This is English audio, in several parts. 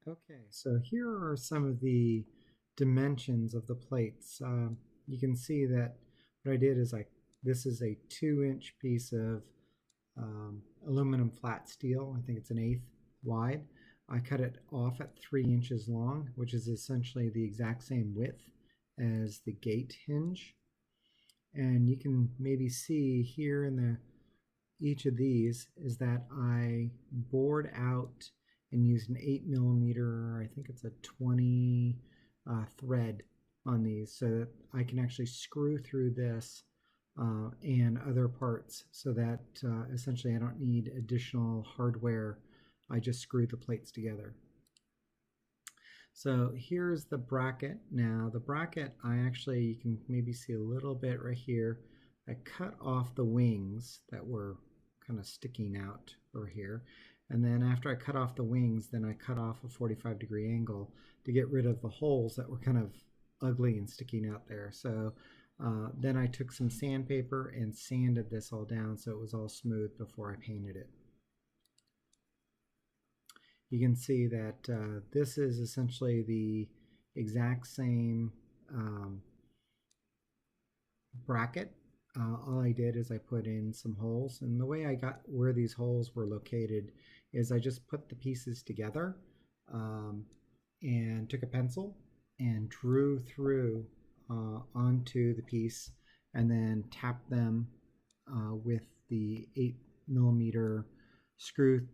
Okay, so here are some of the dimensions of the plates. You can see that what I did is this is a 2-inch piece of aluminum flat steel. I think it's an 1/8 wide. I cut it off at 3 inches long, which is essentially the exact same width as the gate hinge. And you can maybe see here in each of these is that I bored out and used an 8mm, I think it's a 20 thread on these, so that I can actually screw through this and other parts, so that essentially I don't need additional hardware. I just screw the plates together. So here's the bracket. Now the bracket, you can maybe see a little bit right here. I cut off the wings that were kind of sticking out over here. And then after I cut off the wings, then I cut off a 45-degree angle to get rid of the holes that were kind of ugly and sticking out there. So then I took some sandpaper and sanded this all down so it was all smooth before I painted it. You can see that this is essentially the exact same bracket. All I did is I put in some holes, and the way I got where these holes were located is I just put the pieces together and took a pencil and drew through onto the piece and then tapped them with the 8mm screw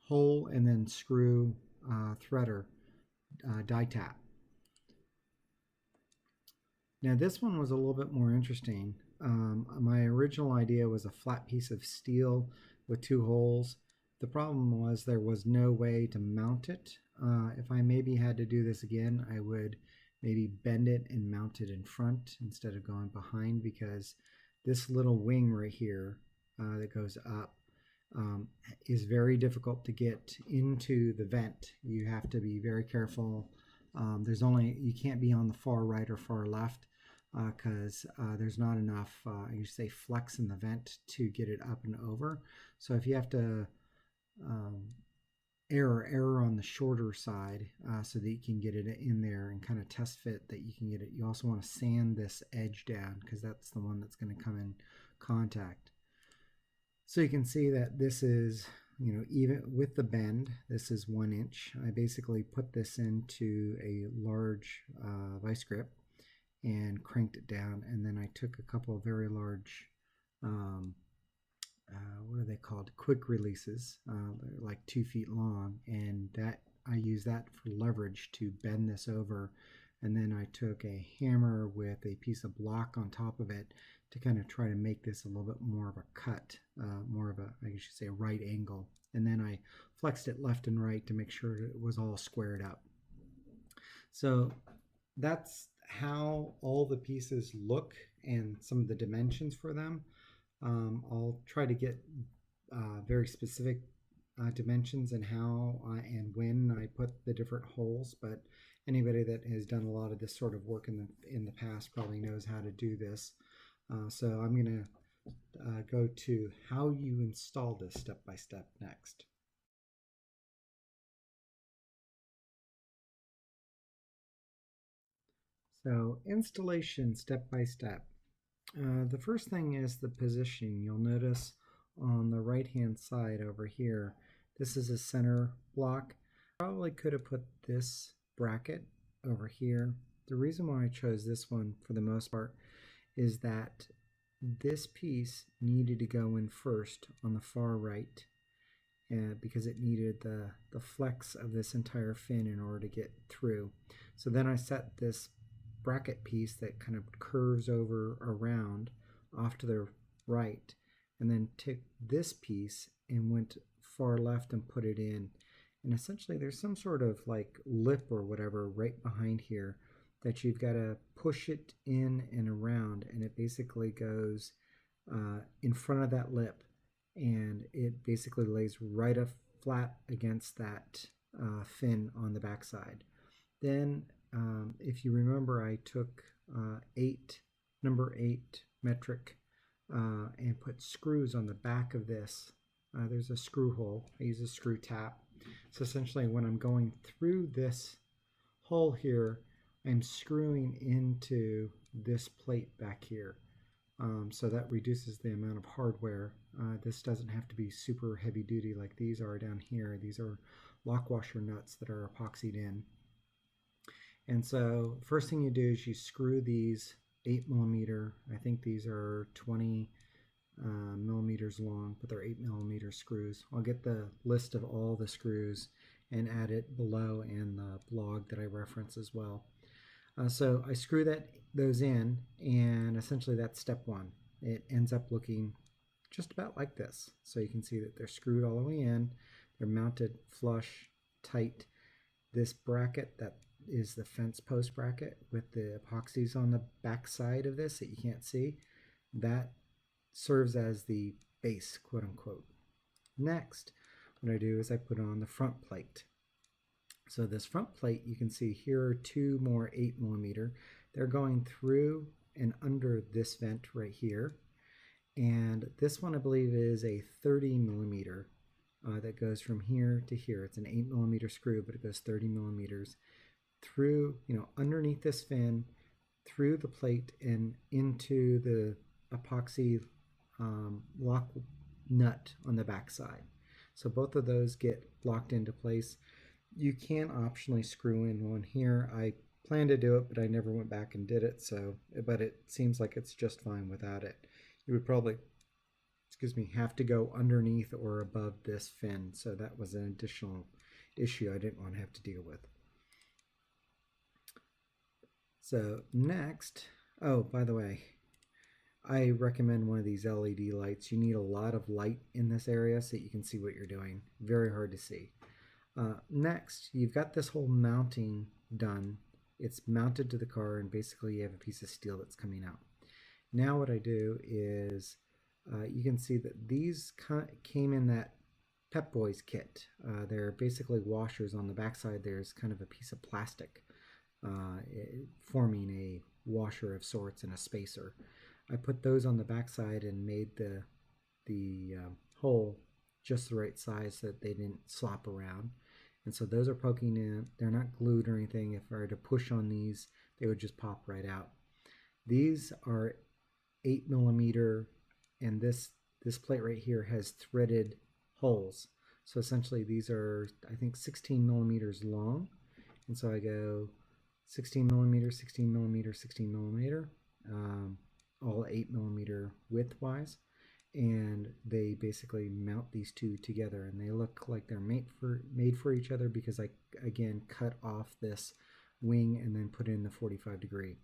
hole and then screw threader die tap. Now this one was a little bit more interesting. My original idea was a flat piece of steel with 2 holes. The problem was there was no way to mount it. If I maybe had to do this again, I would maybe bend it and mount it in front instead of going behind, because this little wing right here that goes up is very difficult to get into the vent. You have to be very careful. You can't be on the far right or far left because there's not enough, flex in the vent to get it up and over. So if you have to error on the shorter side so that you can get it in there and kind of test fit that you can get it. You also want to sand this edge down because that's the one that's going to come in contact. So you can see that this is, even with the bend, this is 1 inch. I basically put this into a large vice grip and cranked it down, and then I took a couple of very large, what are they called? Quick releases, like 2 feet long, and I use that for leverage to bend this over. And then I took a hammer with a piece of block on top of it to kind of try to make this a little bit more of a cut, more of a right angle. And then I flexed it left and right to make sure it was all squared up. So that's how all the pieces look and some of the dimensions for them. I'll try to get very specific dimensions and how and when I put the different holes, but anybody that has done a lot of this sort of work in the past probably knows how to do this. So I'm going to go to how you install this step by step next. So installation step by step. The first thing is the positioning. You'll notice on the right hand side over here, this is a center block. Probably could have put this bracket over here. The reason why I chose this one for the most part is that this piece needed to go in first on the far right because it needed the flex of this entire fin in order to get through. So then I set this bracket piece that kind of curves over around off to the right, and then took this piece and went far left and put it in. And essentially there's some sort of like lip or whatever right behind here that you've got to push it in and around, and it basically goes in front of that lip, and it basically lays right up flat against that fin on the backside. Then if you remember, I took number 8 metric and put screws on the back of this. There's a screw hole. I use a screw tap So essentially when I'm going through this hole here, I'm screwing into this plate back here. So that reduces the amount of hardware. This doesn't have to be super heavy duty like these are down here. These are lock washer nuts that are epoxied in. And so first thing you do is you screw these 8mm, I think these are 20 millimeters long, but they're 8mm screws. I'll get the list of all the screws and add it below in the blog that I reference as well. So I screw those in, and essentially that's step one. It ends up looking just about like this. So you can see that they're screwed all the way in. They're mounted flush, tight. This bracket that is the fence post bracket with the epoxies on the back side of this that you can't see, that serves as the base, quote unquote. Next, what I do is I put on the front plate. So this front plate, you can see here are two more 8mm. They're going through and under this vent right here. And this one I believe is a 30mm that goes from here to here. It's an 8mm screw, but it goes 30mm through, underneath this fin, through the plate and into the epoxy lock nut on the back side. So both of those get locked into place. You can optionally screw in one here. I planned to do it, but I never went back and did it. But it seems like it's just fine without it. You would probably, have to go underneath or above this fin. So that was an additional issue I didn't want to have to deal with. So next, oh, by the way, I recommend one of these LED lights. You need a lot of light in this area so that you can see what you're doing. Very hard to see. Next, you've got this whole mounting done. It's mounted to the car, and basically you have a piece of steel that's coming out. Now what I do is, you can see that these came in that Pep Boys kit. They're basically washers on the backside. There's kind of a piece of plastic forming a washer of sorts and a spacer. I put those on the backside and made the hole just the right size so that they didn't slop around. And so those are poking in. They're not glued or anything. If I were to push on these, they would just pop right out. These are 8mm, and this plate right here has threaded holes. So essentially these are, I think, 16mm long. And so I go 16mm, 16mm, 16mm, all 8mm width-wise. And they basically mount these two together, and they look like they're made for each other because I, again, cut off this wing and then put in the 45°.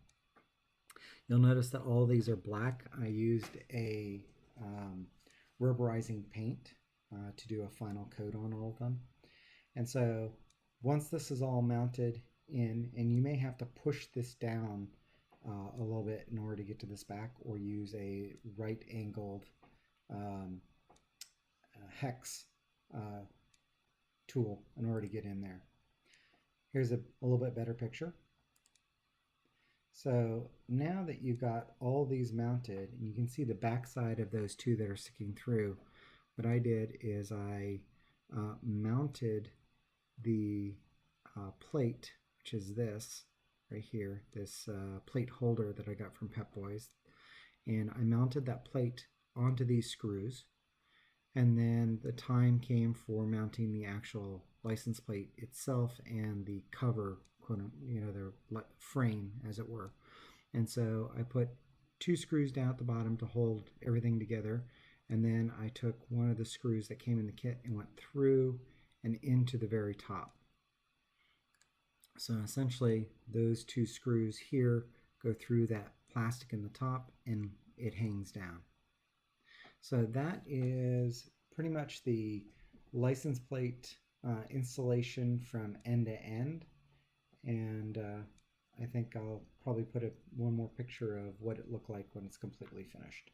You'll notice that all these are black. I used a rubberizing paint to do a final coat on all of them. And so once this is all mounted in, and you may have to push this down a little bit in order to get to this back, or use a right-angled hex tool in order to get in there. Here's a little bit better picture. So now that you've got all these mounted, and you can see the back side of those two that are sticking through, what I did is I mounted the plate, which is this right here, this plate holder that I got from Pep Boys, and I mounted that plate onto these screws, and then the time came for mounting the actual license plate itself and the cover, their frame, as it were. And so I put 2 screws down at the bottom to hold everything together, and then I took one of the screws that came in the kit and went through and into the very top. So essentially those 2 screws here go through that plastic in the top, and it hangs down. So that is pretty much the license plate installation from end to end. And I think I'll probably put one more picture of what it looked like when it's completely finished.